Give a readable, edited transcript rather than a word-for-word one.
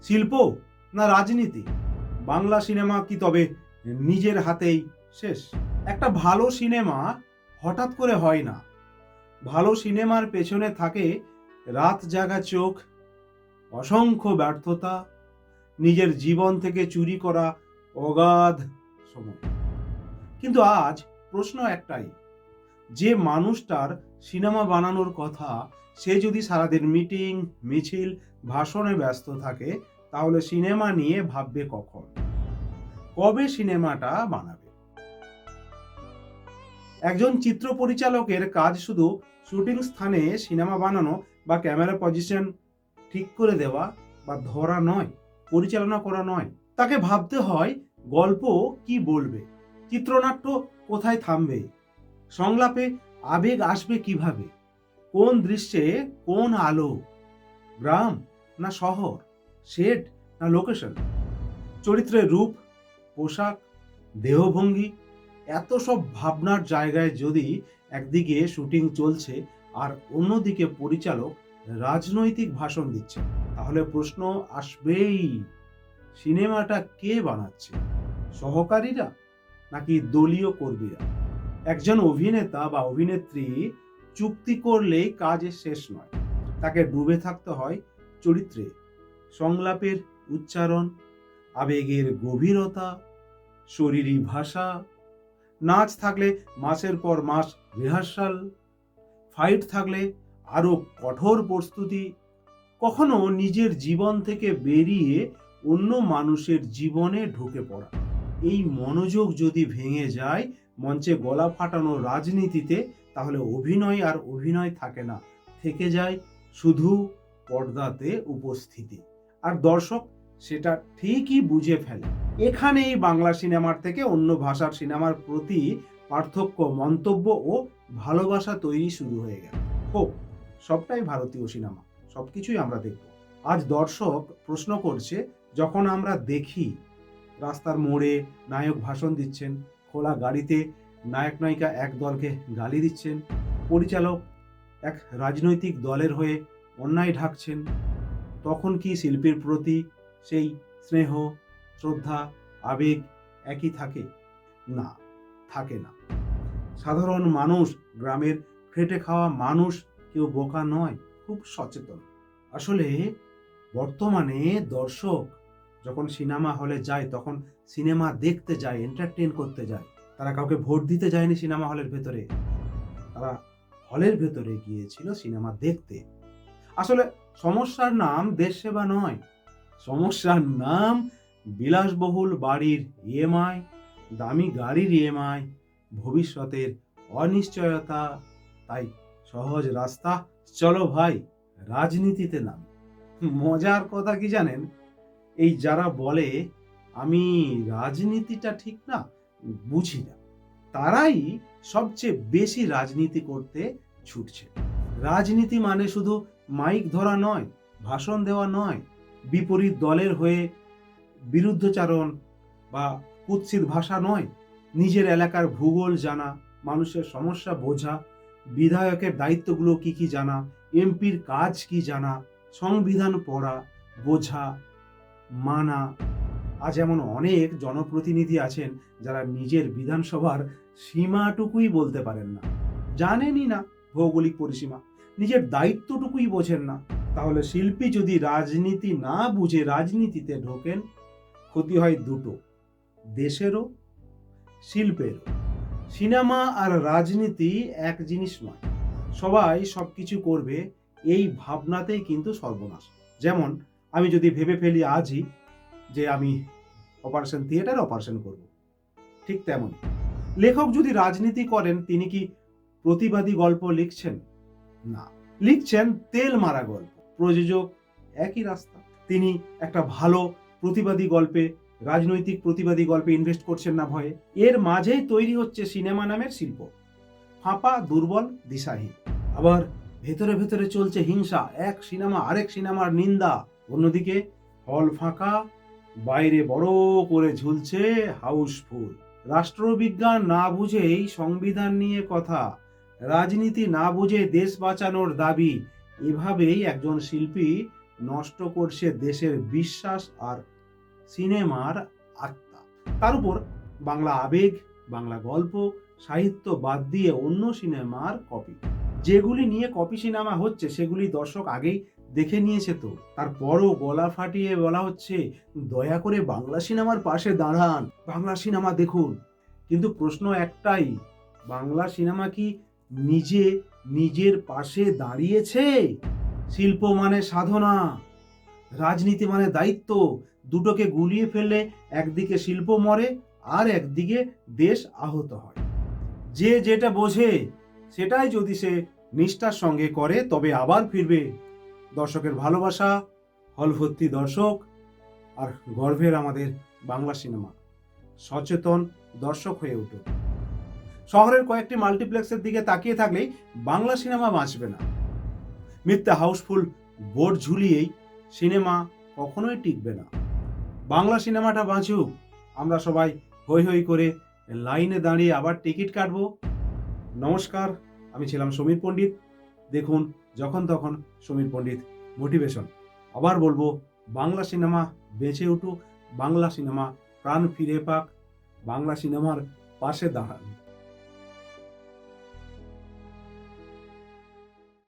শিল্প না রাজনীতি? বাংলা সিনেমা কি তবে নিজের হাতেই শেষ? একটা ভালো সিনেমা হঠাৎ করে হয় না। ভালো সিনেমার পেছনে থাকে রাত জাগা চোখ, অসংখ্য ব্যর্থতা, নিজের জীবন থেকে চুরি করা অগাধ সময়। কিন্তু আজ প্রশ্ন একটাই, যে মানুষটার সিনেমা বানানোর কথা, সে যদি সারাদিন মিটিং, মিছিল, ভাষণে ব্যস্ত থাকে, তাহলে সিনেমা নিয়ে ভাববে কখন? কবে সিনেমাটা বানাবে? একজন চিত্র পরিচালকের কাজ শুধু শুটিং স্থানে সিনেমা বানানো বা ক্যামেরা পজিশন ঠিক করে দেওয়া বা ধরা নয়, পরিচালনা করা নয়। তাকে ভাবতে হয় গল্প কি বলবে, চিত্রনাট্য কোথায় থামবে, সংলাপে আবেগ আসবে কিভাবে, কোন দৃশ্যে কোন আলো, গ্রাম না শহর, সেট না লোকেশন, চরিত্রের রূপ, পোশাক, দেহভঙ্গি, এত সব ভাবনার জায়গায় যদি একদিকে শুটিং চলছে আর অন্যদিকে পরিচালক রাজনৈতিক ভাষণ দিচ্ছে, তাহলে প্রশ্ন আসবেই, সিনেমাটা কে বানাচ্ছে? সহকারীরা নাকি দলীয় কর্মীরা? একজন অভিনেতা বা অভিনেত্রী চুক্তি করলেই কাজ শেষ নয়, তাকে ডুবে থাকতে হয় চরিত্রে, সংলাপের উচ্চারণ, আবেগের গভীরতা, শরীরী ভাষা, নাচ থাকলে মাসের পর মাস রিহার্সাল, ফাইট থাকলে আরো কঠোর প্রস্তুতি, কখনো নিজের জীবন থেকে বেরিয়ে অন্য মানুষের জীবনে ঢুকে পড়া। এই মনোযোগ যদি ভেঙে যায় মঞ্চে গলা ফাটানো রাজনীতিতে, তাহলে অভিনয় আর অভিনয় থাকে না, থেকে যায় শুধু পর্দাতে উপস্থিতি। আর দর্শক সেটা ঠিকই বুঝে ফেলে। এখানেই বাংলা সিনেমার থেকে অন্য ভাষার সিনেমার প্রতি পার্থক্য, মন্তব্য ও ভালোবাসা তৈরি শুরু হয়ে গেল। হোক, সবটাই ভারতীয় সিনেমা, সবকিছুই আমরা দেখব। আজ দর্শক প্রশ্ন করছে, যখন আমরা দেখি রাস্তার মোড়ে নায়ক ভাষণ দিচ্ছেন, খোলা গাড়িতে নায়ক নায়িকা এক দলকে গালি দিচ্ছেন, পরিচালক এক রাজনৈতিক দলের হয়ে অন্যায় ঢাকছেন, তখন কি শিল্পীর প্রতি সেই স্নেহ, শ্রদ্ধা, আবেগ একই থাকে? না, থাকে না। সাধারণ মানুষ, গ্রামের খেটে খাওয়া মানুষ কেউ বোকা নয়, খুব সচেতন। আসলে বর্তমানে দর্শক যখন সিনেমা হলে যায়, তখন সিনেমা দেখতে যায়, এন্টারটেইন করতে যায়। তারা কাউকে ভোট দিতে যায়নি সিনেমা হলের ভেতরে, তারা হলের ভেতরে গিয়েছিল সিনেমা দেখতে। আসলে সমস্যার নাম দেশ সেবা নয়, সমস্যার নাম বিলাসবহুল বাড়ির ইএমআই, দামি গাড়ির ইএমআই, ভবিষ্যতের অনিশ্চয়তা। তাই সহজ রাস্তা, চলো ভাই রাজনীতিতে নাম। মজার কথা কি জানেন, এই যারা বলে আমি রাজনীতিটা ঠিক না, বুঝি না, তারাই সবচেয়ে বেশি রাজনীতি করতে ছুটছে। রাজনীতি মানে শুধু মাইক ধরা নয়, ভাষণ দেওয়া নয়, বিপরীত দলের হয়ে বিরুদ্ধচারণ বা কুৎসিত ভাষা নয়, নিজের এলাকার ভূগোল জানা, মানুষের সমস্যা বোঝা, বিধায়কের দায়িত্বগুলো কি কি জানা, এমপির কাজ কি জানা, সংবিধান পড়া, বোঝা, মানা। আজ এমন অনেক জনপ্রতিনিধি আছেন যারা নিজের বিধানসভার সীমাটুকুই বলতে পারেন না, জানেনই না ভৌগোলিক পরিসীমা, নিজের দায়িত্বটুকুই বোঝেন না। তাহলে শিল্পী যদি রাজনীতি না বুঝে রাজনীতিতে ঢোকেন, ক্ষতি হয় দুটো, দেশেরও, শিল্পেরও। সিনেমা আর রাজনীতি এক জিনিস নয়, সবাই সবকিছু করবে এই ভাবনাতেই কিন্তু সর্বনাশ। যেমন আমি যদি ভেবে ফেলি আজই যে আমি অপারেশন থিয়েটার অপারেশন করব, ঠিক তেমন লেখক যদি রাজনীতি করেন, তিনি কি প্রতিবাদী গল্প লিখছেন? না, লিখছেন তেল মারা গল্প। প্রযোজক একই রাস্তা, তিনি একটা ভালো প্রতিবাদী গল্পে, রাজনৈতিক প্রতিবাদী গল্পে ইনভেস্ট করছেন না ভয়ে। এর মাঝেই তৈরি হচ্ছে সিনেমা নামের শিল্প, ফাঁপা, দুর্বল, দিশাহীন। আবার ভেতরে ভেতরে চলছে হিংসা, এক সিনেমা আরেক সিনেমার নিন্দা। অন্যদিকে হল ফাঁকা, বাইরে বড় করে ঝুলছে হাউসফুল। রাষ্ট্রবিজ্ঞান না বুঝেই সংবিধান নিয়ে কথা, রাজনীতি না বুঝে দেশ বাঁচানোর দাবি। এভাবেই একজন শিল্পী নষ্ট করছে দেশের বিশ্বাস আর সিনেমার আত্মা। তার উপর বাংলা আবেগ, বাংলা গল্প, সাহিত্য বাদ দিয়ে অন্য সিনেমার কপি। যেগুলি নিয়ে কপি সিনেমা হচ্ছে সেগুলি দর্শক আগেই দেখে নিয়েছে, তো তারপরও গলা ফাটিয়ে বলা হচ্ছে দয়া করে বাংলা সিনেমার পাশে দাঁড়ান, বাংলা সিনেমা দেখুন। কিন্তু প্রশ্ন একটাই, বাংলা সিনেমা কি নিজে নিজের পাশে দাঁড়িয়েছে? শিল্প মানে সাধনা, রাজনীতি মানে দায়িত্ব। দুটোকে গুলিয়ে ফেললে একদিকে শিল্প মরে আর একদিকে দেশ আহত হয়। যে যেটা বোঝে সেটাই যদি সে নিষ্ঠার সঙ্গে করে তবে আবার ফিরবে দর্শকের ভালোবাসা, হল ভর্তি দর্শক আর গর্বের আমাদের বাংলা সিনেমা। সচেতন দর্শক হয়ে উঠুন। শহরের কয়েকটি মাল্টিপ্লেক্সের দিকে তাকিয়ে থাকলেই বাংলা সিনেমা বাঁচবে না। মিথ্যা হাউসফুল বোর্ড ঝুলিয়েই সিনেমা কখনোই টিকবে না। বাংলা সিনেমাটা বাঁচুক, আমরা সবাই হৈ হৈ করে লাইনে দাঁড়িয়ে আবার টিকিট কাটবো। নমস্কার, আমি ছিলাম সমীর পণ্ডিত। দেখুন যখন তখন সমীর পণ্ডিত মোটিভেশন। আবার বলবো, বাংলা সিনেমা বেঁচে উঠুক, বাংলা সিনেমা প্রাণ ফিরে পাক, বাংলা সিনেমার পাশে দাঁড়ান।